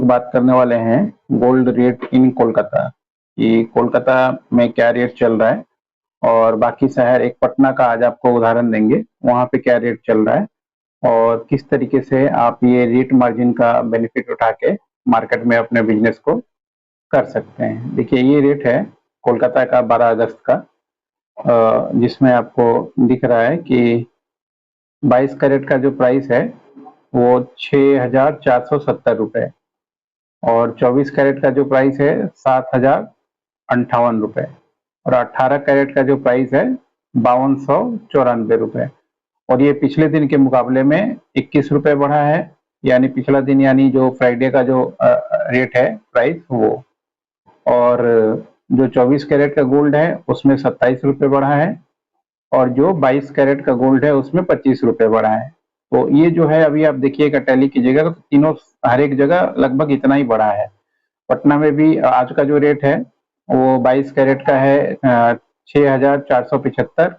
बात करने वाले हैं गोल्ड रेट इन कोलकाता कि कोलकाता में क्या रेट चल रहा है और बाकी शहर एक पटना का आज आपको उदाहरण देंगे वहाँ पे क्या रेट चल रहा है और किस तरीके से आप ये रेट मार्जिन का बेनिफिट उठा के मार्केट में अपने बिजनेस को कर सकते हैं। देखिए ये रेट है कोलकाता का 12 अगस्त का, जिसमें आपको दिख रहा है कि 22 कैरेट का जो प्राइस है वो 6,470 रुपये और 24 कैरेट का जो प्राइस है 7,058 रुपये और 18 कैरेट का जो प्राइस है 5294 रुपये और ये पिछले दिन के मुकाबले में 21 रुपये बढ़ा है। यानी पिछला दिन यानी जो फ्राइडे का जो रेट है प्राइस वो, और जो 24 कैरेट का गोल्ड है उसमें 27 रुपये बढ़ा है और जो 22 कैरेट का गोल्ड है उसमें 25 रुपये बढ़ा है। तो ये जो है अभी आप देखिएगा टैली कीजिएगा तो तीनों हर एक जगह लगभग इतना ही बढ़ा है। पटना में भी आज का जो रेट है वो 22 कैरेट का है 6,475,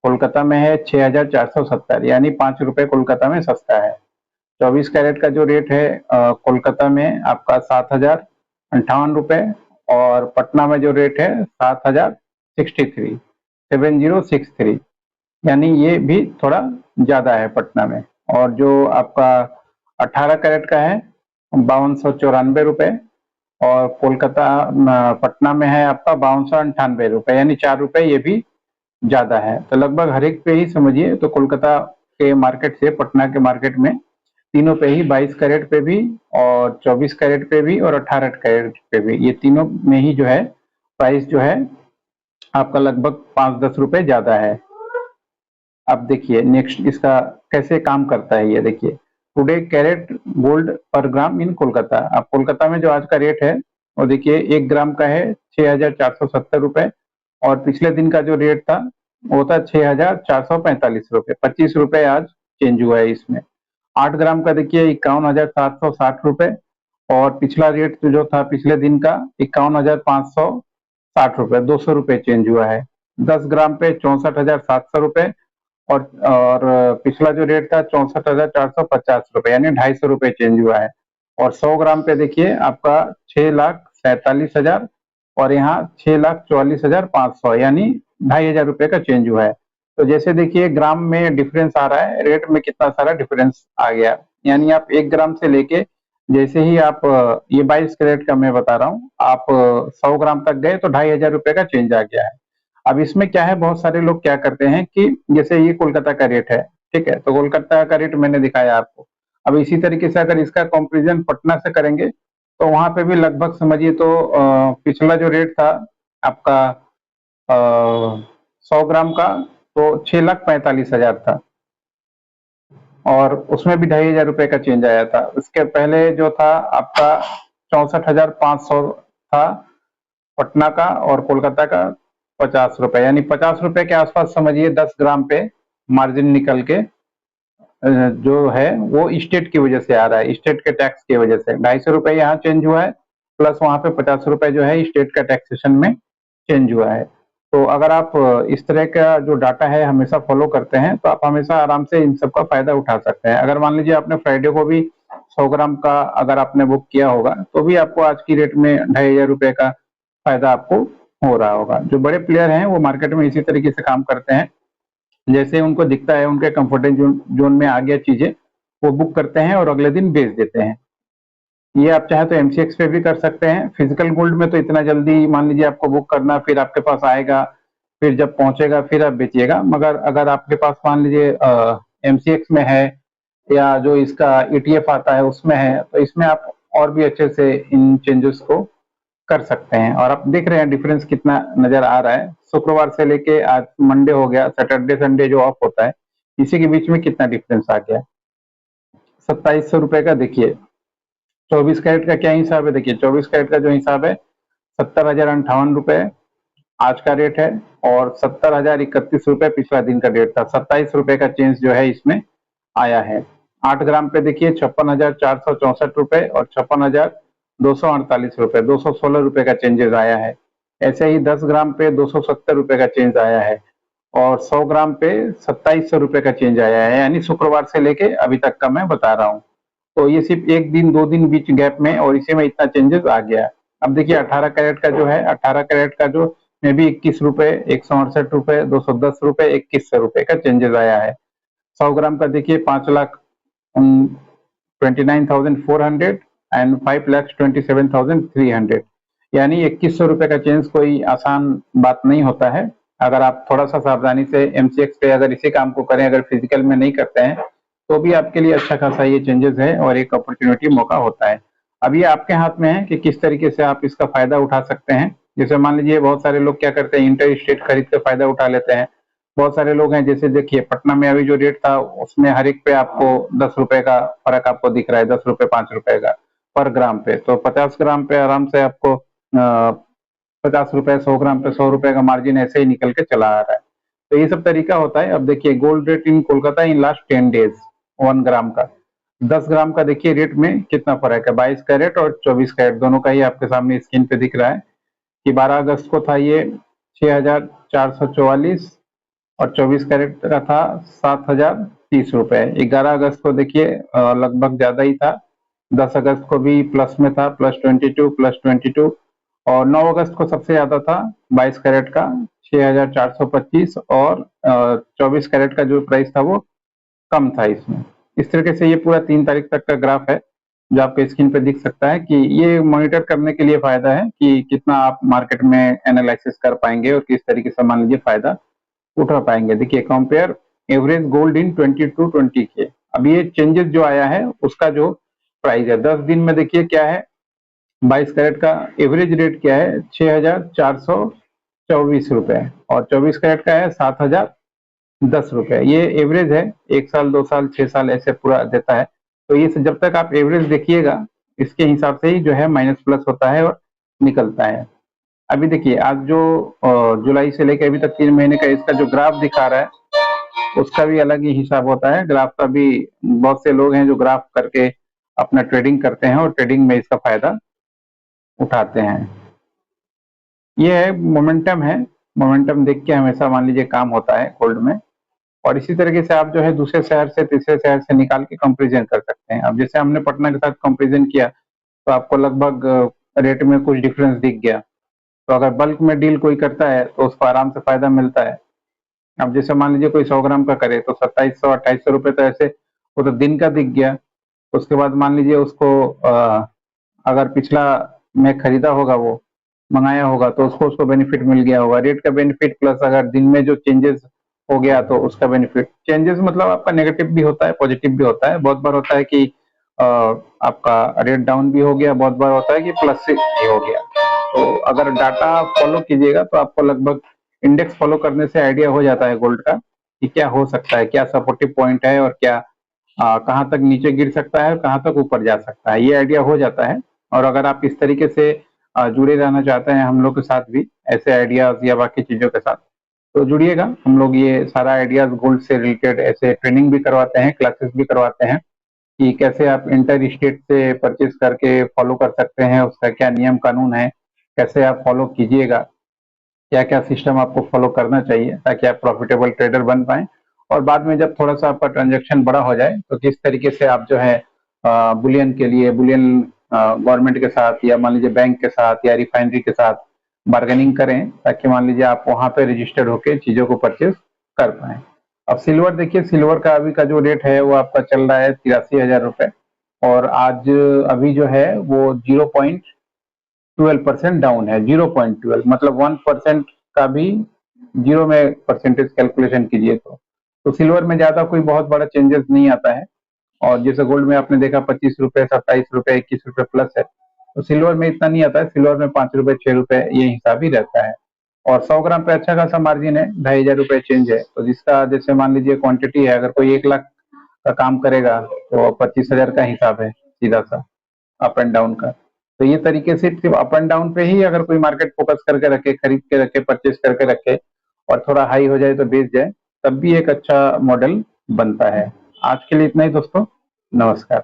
कोलकाता में है 6,470, यानी 5 रुपये कोलकाता में सस्ता है। 24 कैरेट का जो रेट है कोलकाता में आपका 7,058 रुपये और पटना में जो रेट है 7,063, 7063, यानी ये भी थोड़ा ज्यादा है पटना में। और जो आपका 18 कैरेट का है 5294 रुपये और कोलकाता पटना में है आपका 5298 रुपये, यानी 4 रुपये ये भी ज्यादा है। तो लगभग हर एक पे ही समझिए तो कोलकाता के मार्केट से पटना के मार्केट में तीनों पे ही 22 कैरेट पे भी और 24 कैरेट पे भी और 18 कैरेट पे भी, ये तीनों में ही जो है प्राइस जो है आपका लगभग 5-10 रुपये ज्यादा है। अब देखिए नेक्स्ट इसका कैसे काम करता है ये देखिए। टुडे कैरेट गोल्ड पर ग्राम इन कोलकाता। अब कोलकाता में जो आज का रेट है वो देखिए 1 ग्राम का है 6,470 रुपये और पिछले दिन का जो रेट था वो था 6,445 रुपये, 25 रुपये आज चेंज हुआ है इसमें। 8 ग्राम का देखिए 51,760 रुपये और पिछला रेट जो था पिछले दिन का 51,560 रुपये, 200 रुपये चेंज हुआ है। 10 ग्राम पे 64,700 रुपये और पिछला जो रेट था 64,450 रुपये, यानी 250 रुपये चेंज हुआ है। और 100 ग्राम पे देखिए आपका 6,47,000 और यहाँ 6,44,500, यानी 2,500 रुपये का चेंज हुआ है। तो जैसे देखिए ग्राम में डिफरेंस आ रहा है, रेट में कितना सारा डिफरेंस आ गया। यानी आप 1 ग्राम से लेके जैसे ही आप ये 22 कैरेट का मैं बता रहा हूँ, आप 100 ग्राम तक गए तो 2,500 रुपये का चेंज आ गया है। अब इसमें क्या है, बहुत सारे लोग क्या करते हैं कि जैसे ये कोलकाता का रेट है, ठीक है, तो कोलकाता का रेट मैंने दिखाया आपको। अब इसी तरीके से अगर इसका कंपैरिजन पटना से करेंगे तो वहां पे भी लगभग समझिए तो पिछला जो रेट था आपका 100 ग्राम का तो 6,45,000 था और उसमें भी 2,500 रुपये का चेंज आया था। उसके पहले जो था आपका 64,500 था पटना का और कोलकाता का 50 रुपये, यानी 50 रुपये के आसपास समझिए 10 ग्राम पे मार्जिन निकल के जो है वो स्टेट की वजह से आ रहा है, स्टेट के टैक्स की वजह से 250 रुपये यहाँ चेंज हुआ है, प्लस वहां पे 50 रुपये जो है स्टेट का टैक्सेशन में चेंज हुआ है। तो अगर आप इस तरह का जो डाटा है हमेशा फॉलो करते हैं तो आप हमेशा आराम से इन सब का फायदा उठा सकते हैं। अगर मान लीजिए आपने फ्राइडे को भी 100 ग्राम का अगर आपने बुक किया होगा तो भी आपको आज की रेट में 2,500 रुपये का फायदा आपको हो रहा होगा। जो बड़े प्लेयर हैं वो मार्केट में इसी तरीके से काम करते हैं, जैसे उनको दिखता है उनके कंफर्टेबल जोन में आ गया चीजें वो बुक करते हैं और अगले दिन बेच देते हैं। ये आप चाहे तो एमसीएक्स पे भी कर सकते हैं। फिजिकल गोल्ड में तो इतना जल्दी मान लीजिए आपको बुक करना फिर आपके पास आएगा, फिर जब पहुंचेगा फिर आप बेचिएगा। मगर अगर आपके पास मान लीजिए एमसीएक्स में है या जो इसका ईटीएफ आता है उसमें है तो इसमें आप और भी अच्छे से इन चेंजेस को कर सकते हैं। और आप देख रहे हैं डिफरेंस कितना नजर आ रहा है। शुक्रवार से लेके आज मंडे हो गया, सैटरडे संडे जो ऑफ होता है इसी के बीच में कितना डिफरेंस आ गया। 2,700 रुपये का देखिए 24 कैरेट का क्या हिसाब है, देखिए 24 कैरेट का जो हिसाब है 70,058 रुपये आज का रेट है और 70,031 रुपये पिछला दिन का रेट था। 27 रुपये का चेंज जो है इसमें आया है। 8 ग्राम पे देखिए 56,464 रुपये और 56,248 रुपये, 216 रुपये का चेंजेस आया है। ऐसे ही 10 ग्राम पे 270 रुपये का चेंज आया है और 100 ग्राम पे 2,700 रुपये का चेंज आया है। यानी शुक्रवार से लेके अभी तक का मैं बता रहा हूँ। तो ये सिर्फ एक दिन 2 दिन बीच गैप में और इसी में इतना चेंजेस आ गया। अब देखिए 18 कैरेट का जो है, 18 कैरेट का जो में भी 21 रुपए, 168 रुपए, 210 रुपए, 2100 रुपए का चेंजेस आया है। 100 ग्राम का देखिए 5,29,400 एंड 5,27,300, यानी 2100 रुपए का चेंज कोई आसान बात नहीं होता है। अगर आप थोड़ा सा सावधानी से एमसीएक्स पे अगर इसी काम को करें, अगर फिजिकल में नहीं करते हैं, तो भी आपके लिए अच्छा खासा ये चेंजेस है और एक अपॉर्चुनिटी मौका होता है। अब ये आपके हाथ में है कि किस तरीके से आप इसका फायदा उठा सकते हैं। जैसे मान लीजिए बहुत सारे लोग क्या करते हैं, इंटर स्टेट खरीद के फायदा उठा लेते हैं। बहुत सारे लोग हैं, जैसे देखिए पटना में अभी जो रेट था उसमें हर एक पे आपको 10 रुपए का फर्क आपको दिख रहा है, 10 रुपए 5 रुपए का पर ग्राम पे। तो 50 ग्राम पे आराम से आपको 50 रुपए, 100 ग्राम पे 100 रुपए का मार्जिन ऐसे ही निकल के चला आ रहा है। तो ये सब तरीका होता है। अब देखिए gold rate in Kolkata in last 10 days 1 ग्राम का, 10 ग्राम का देखिए रेट में कितना फर्क है। 22 कैरेट और 24 कैरेट दोनों का ही आपके सामने स्क्रीन पे दिख रहा है कि 12 अगस्त को था ये 6,444 और 24 कैरेट का था 7,030 रुपए। 11 अगस्त को देखिए लगभग ज्यादा ही था, 10 अगस्त को भी प्लस में था, +22 और 9 अगस्त को सबसे ज्यादा था 22 कैरेट का 6,425 और 24 कैरेट का जो प्राइस था वो कम था इसमें। इस तरीके से ये पूरा 3 तारीख तक का ग्राफ है जो आपके स्क्रीन पे दिख सकता है कि ये मॉनिटर करने के लिए फायदा है कि कितना आप मार्केट में एनालिसिस कर पाएंगे और किस तरीके से मान लीजिए फायदा उठा पाएंगे। देखिए कंपेयर एवरेज गोल्ड इन 22-20 के, अब ये चेंजेस जो आया है उसका जो प्राइस है 10 दिन में देखिए क्या है। 22 कैरेट का एवरेज रेट क्या है 6,424 रुपए और 24 कैरेट का है 7,010 रुपए। ये एवरेज है, 1 साल 2 साल 6 साल ऐसे पूरा देता है। तो ये जब तक आप एवरेज देखिएगा इसके हिसाब से ही जो है माइनस प्लस होता है और निकलता है। अभी देखिए आज जो जुलाई से लेकर अभी तक 3 महीने का इसका जो ग्राफ दिखा रहा है उसका भी अलग ही हिसाब होता है। ग्राफ का भी बहुत से लोग हैं जो ग्राफ करके अपना ट्रेडिंग करते हैं और ट्रेडिंग में इसका फायदा उठाते हैं। ये है मोमेंटम है, मोमेंटम देख के हमेशा मान लीजिए काम होता है गोल्ड में। और इसी तरीके से आप जो है दूसरे शहर से तीसरे शहर से निकाल के कंपेरिजन कर सकते हैं। अब जैसे हमने पटना के साथ कंपेरिजन किया तो आपको लगभग रेट में कुछ डिफरेंस दिख गया। तो अगर बल्क में डील कोई करता है तो उसको आराम से फायदा मिलता है। अब जैसे मान लीजिए कोई 100 ग्राम का करे तो 2700-2800 रुपए तो ऐसे वो तो दिन का दिख गया। उसके बाद मान लीजिए उसको अगर पिछला में खरीदा होगा, वो मंगाया होगा तो उसको उसको बेनिफिट मिल गया होगा, रेट का बेनिफिट प्लस अगर दिन में जो चेंजेस हो गया तो उसका बेनिफिट। चेंजेस मतलब आपका नेगेटिव भी होता है पॉजिटिव भी होता है। बहुत बार होता है कि आपका रेट डाउन भी हो गया, बहुत बार होता है कि प्लस से भी हो गया। तो अगर डाटा फॉलो कीजिएगा तो आपको लगभग इंडेक्स फॉलो करने से आइडिया हो जाता है गोल्ड का कि क्या हो सकता है, क्या सपोर्टिव पॉइंट है और क्या कहाँ तक नीचे गिर सकता है और कहाँ तक ऊपर जा सकता है, ये आइडिया हो जाता है। और अगर आप इस तरीके से जुड़े रहना चाहते हैं हम लोग के साथ भी ऐसे आइडियाज या बाकी चीजों के साथ, तो जुड़िएगा। हम लोग ये सारा आइडियाज गोल्ड से रिलेटेड ऐसे ट्रेनिंग भी करवाते हैं, क्लासेस भी करवाते हैं कि कैसे आप इंटर स्टेट से परचेज करके फॉलो कर सकते हैं, उसका क्या नियम कानून है, कैसे आप फॉलो कीजिएगा, क्या क्या सिस्टम आपको फॉलो करना चाहिए ताकि आप प्रॉफिटेबल ट्रेडर बन पाए। और बाद में जब थोड़ा सा आपका ट्रांजेक्शन बड़ा हो जाए तो किस तरीके से आप जो है बुलियन के लिए, बुलियन गवर्नमेंट के साथ या मान लीजिए बैंक के साथ या रिफाइनरी के साथ बार्गेनिंग करें ताकि मान लीजिए आप वहां पे रजिस्टर्ड होकर चीजों को परचेज कर पाए। अब सिल्वर देखिए, सिल्वर का अभी का जो रेट है वो आपका चल रहा है 83,000 रुपए और आज अभी जो है वो 0.12% डाउन है। 0.12 मतलब 1% का भी जीरो में परसेंटेज कैलकुलेशन कीजिए तो सिल्वर में ज्यादा कोई बहुत बड़ा चेंजेस नहीं आता है। और जैसे गोल्ड में आपने देखा 25 रुपए, 27 रुपए, 21 रुपए प्लस है, तो सिल्वर में इतना नहीं आता है। सिल्वर में 5 रुपए 6 रुपए ये हिसाब ही रहता है। और 100 ग्राम पे अच्छा खासा मार्जिन है, 2,500 रुपए चेंज है। तो जिसका जैसे मान लीजिए क्वांटिटी है, अगर कोई 1 लाख का काम करेगा तो 25,000 का हिसाब है सीधा सा अप एंड डाउन का। तो ये तरीके से सिर्फ अप एंड डाउन पे ही अगर कोई मार्केट फोकस करके रखे, खरीद के रखे, परचेज करके रखे और थोड़ा हाई हो जाए तो बेच जाए, तब भी एक अच्छा मॉडल बनता है। आज के लिए इतना ही दोस्तों, नमस्कार।